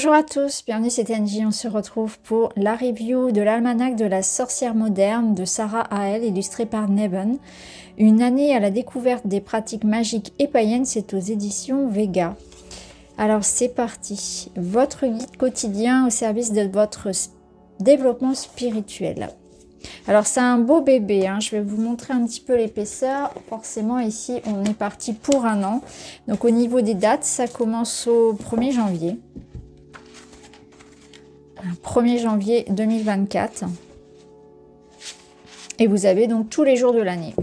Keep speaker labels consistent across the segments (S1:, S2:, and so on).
S1: Bonjour à tous, bienvenue c'est Angie, on se retrouve pour la review de l'almanach de la sorcière moderne de Sarah Hale, illustré par Neven. Une année à la découverte des pratiques magiques et païennes, c'est aux éditions Vega. Alors c'est parti, votre guide quotidien au service de votre développement spirituel. Alors c'est un beau bébé, hein. Je vais vous montrer un petit peu l'épaisseur. Forcément ici on est parti pour un an. Donc au niveau des dates, ça commence au 1er janvier. 1er janvier 2024. Et vous avez donc tous les jours de l'année.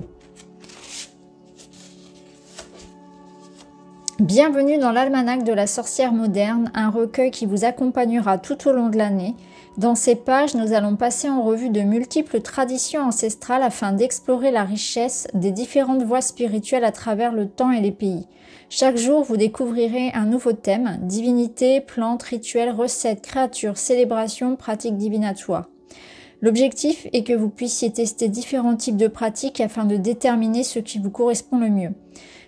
S1: Bienvenue dans l'almanach de la sorcière moderne, un recueil qui vous accompagnera tout au long de l'année. Dans ces pages, nous allons passer en revue de multiples traditions ancestrales afin d'explorer la richesse des différentes voies spirituelles à travers le temps et les pays. Chaque jour, vous découvrirez un nouveau thème, divinités, plantes, rituels, recettes, créatures, célébrations, pratiques divinatoires. L'objectif est que vous puissiez tester différents types de pratiques afin de déterminer ce qui vous correspond le mieux.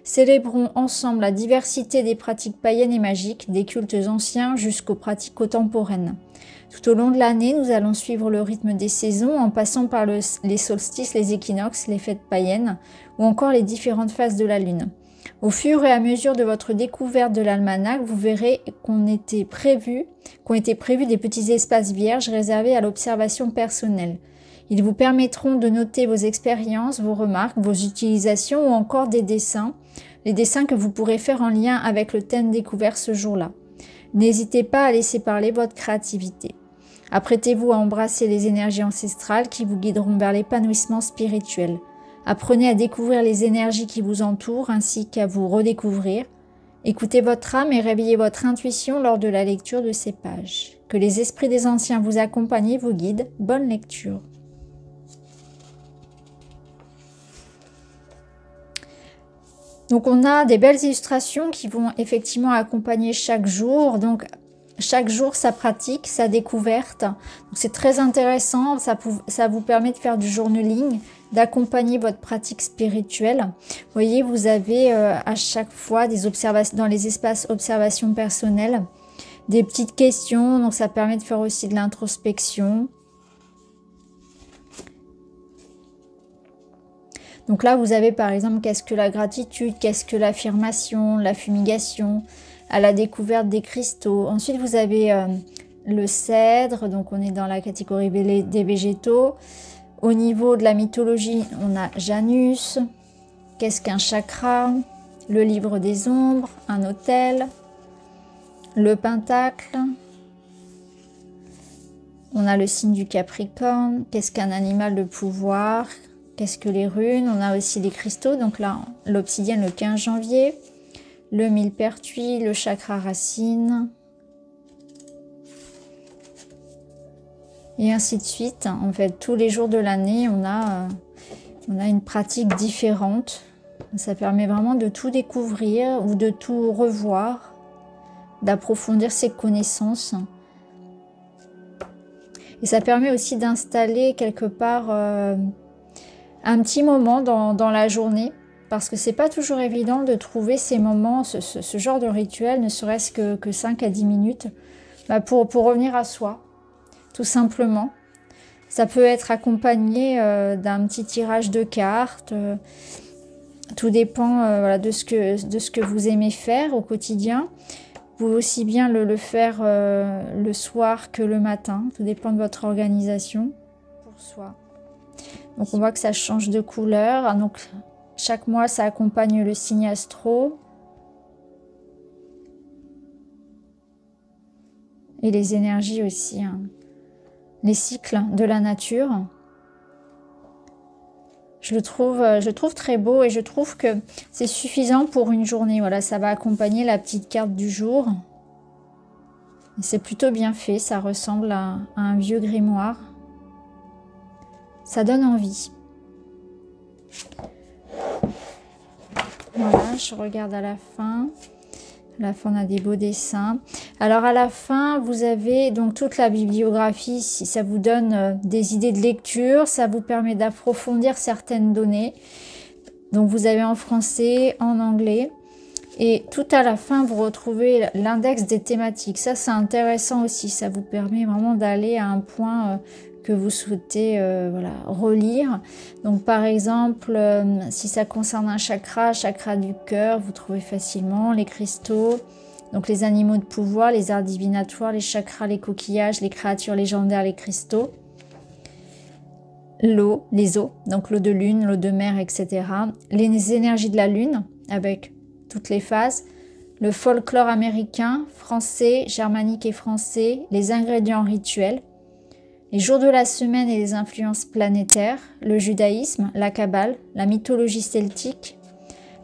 S1: Célébrons ensemble la diversité des pratiques païennes et magiques, des cultes anciens jusqu'aux pratiques contemporaines. Tout au long de l'année, nous allons suivre le rythme des saisons en passant par les solstices, les équinoxes, les fêtes païennes ou encore les différentes phases de la lune. Au fur et à mesure de votre découverte de l'almanach, vous verrez qu'ont été prévus des petits espaces vierges réservés à l'observation personnelle. Ils vous permettront de noter vos expériences, vos remarques, vos utilisations ou encore des dessins, les dessins que vous pourrez faire en lien avec le thème découvert ce jour-là. N'hésitez pas à laisser parler votre créativité. Apprêtez-vous à embrasser les énergies ancestrales qui vous guideront vers l'épanouissement spirituel. Apprenez à découvrir les énergies qui vous entourent ainsi qu'à vous redécouvrir. Écoutez votre âme et réveillez votre intuition lors de la lecture de ces pages. Que les esprits des anciens vous accompagnent et vous guident. Bonne lecture. Donc on a des belles illustrations qui vont effectivement accompagner chaque jour. Donc chaque jour sa pratique, sa découverte. C'est très intéressant, ça vous permet de faire du journaling, d'accompagner votre pratique spirituelle. Vous voyez, vous avez à chaque fois des observations dans les espaces observation personnelle, des petites questions, donc ça permet de faire aussi de l'introspection. Donc là, vous avez par exemple, qu'est-ce que la gratitude, qu'est-ce que l'affirmation, la fumigation, à la découverte des cristaux. Ensuite, vous avez le cèdre, donc on est dans la catégorie des végétaux. Au niveau de la mythologie, on a Janus, qu'est-ce qu'un chakra, le livre des ombres, un autel, le pentacle. On a le signe du Capricorne, qu'est-ce qu'un animal de pouvoir, qu'est-ce que les runes. On a aussi les cristaux, donc là, l'obsidienne le 15 janvier. Le millepertuis, le chakra racine. Et ainsi de suite. En fait, tous les jours de l'année, on a une pratique différente. Ça permet vraiment de tout découvrir ou de tout revoir, d'approfondir ses connaissances. Et ça permet aussi d'installer quelque part un petit moment dans la journée. Parce que c'est pas toujours évident de trouver ces moments, ce genre de rituel, ne serait-ce que 5 à 10 minutes, pour revenir à soi, tout simplement. Ça peut être accompagné d'un petit tirage de cartes, tout dépend voilà, de ce que vous aimez faire au quotidien. Vous pouvez aussi bien le faire le soir que le matin, tout dépend de votre organisation pour soi. Donc on voit que ça change de couleur, donc chaque mois, ça accompagne le signe astro et les énergies aussi, hein. Les cycles de la nature. Je le trouve très beau et je trouve que c'est suffisant pour une journée. Voilà, ça va accompagner la petite carte du jour. C'est plutôt bien fait, ça ressemble à un vieux grimoire. Ça donne envie. Voilà, je regarde à la fin. À la fin, on a des beaux dessins. Alors, à la fin, vous avez donc toute la bibliographie. Si ça vous donne des idées de lecture, ça vous permet d'approfondir certaines données. Donc, vous avez en français, en anglais. Et tout à la fin, vous retrouvez l'index des thématiques. Ça, c'est intéressant aussi. Ça vous permet vraiment d'aller à un point que vous souhaitez voilà, relire. Donc, par exemple, si ça concerne un chakra, chakra du cœur, vous trouvez facilement les cristaux. Donc, les animaux de pouvoir, les arts divinatoires, les chakras, les coquillages, les créatures légendaires, les cristaux. L'eau, les eaux, donc l'eau de lune, l'eau de mer, etc. Les énergies de la lune, avec toutes les phases, le folklore américain, français, germanique et français, les ingrédients rituels, les jours de la semaine et les influences planétaires, le judaïsme, la kabbale, la mythologie celtique,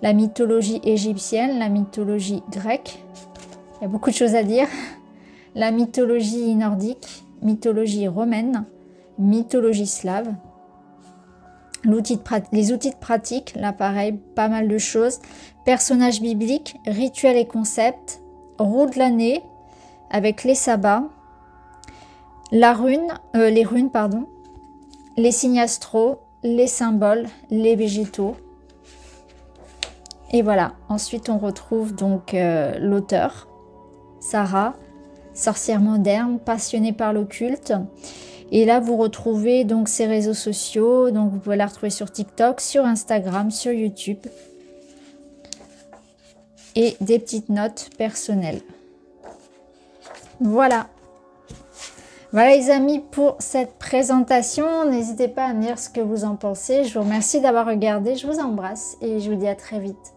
S1: la mythologie égyptienne, la mythologie grecque, il y a beaucoup de choses à dire, la mythologie nordique, mythologie romaine, mythologie slave, les outils de pratique, là pareil, pas mal de choses, personnages bibliques, rituels et concepts, roue de l'année avec les sabbats, les runes, les signes astraux, les symboles, les végétaux. Et voilà, ensuite on retrouve donc l'auteur, Sarah, sorcière moderne, passionnée par l'occulte. Et là, vous retrouvez donc ses réseaux sociaux. Donc, vous pouvez la retrouver sur TikTok, sur Instagram, sur YouTube. Et des petites notes personnelles. Voilà. Voilà les amis pour cette présentation. N'hésitez pas à me dire ce que vous en pensez. Je vous remercie d'avoir regardé. Je vous embrasse et je vous dis à très vite.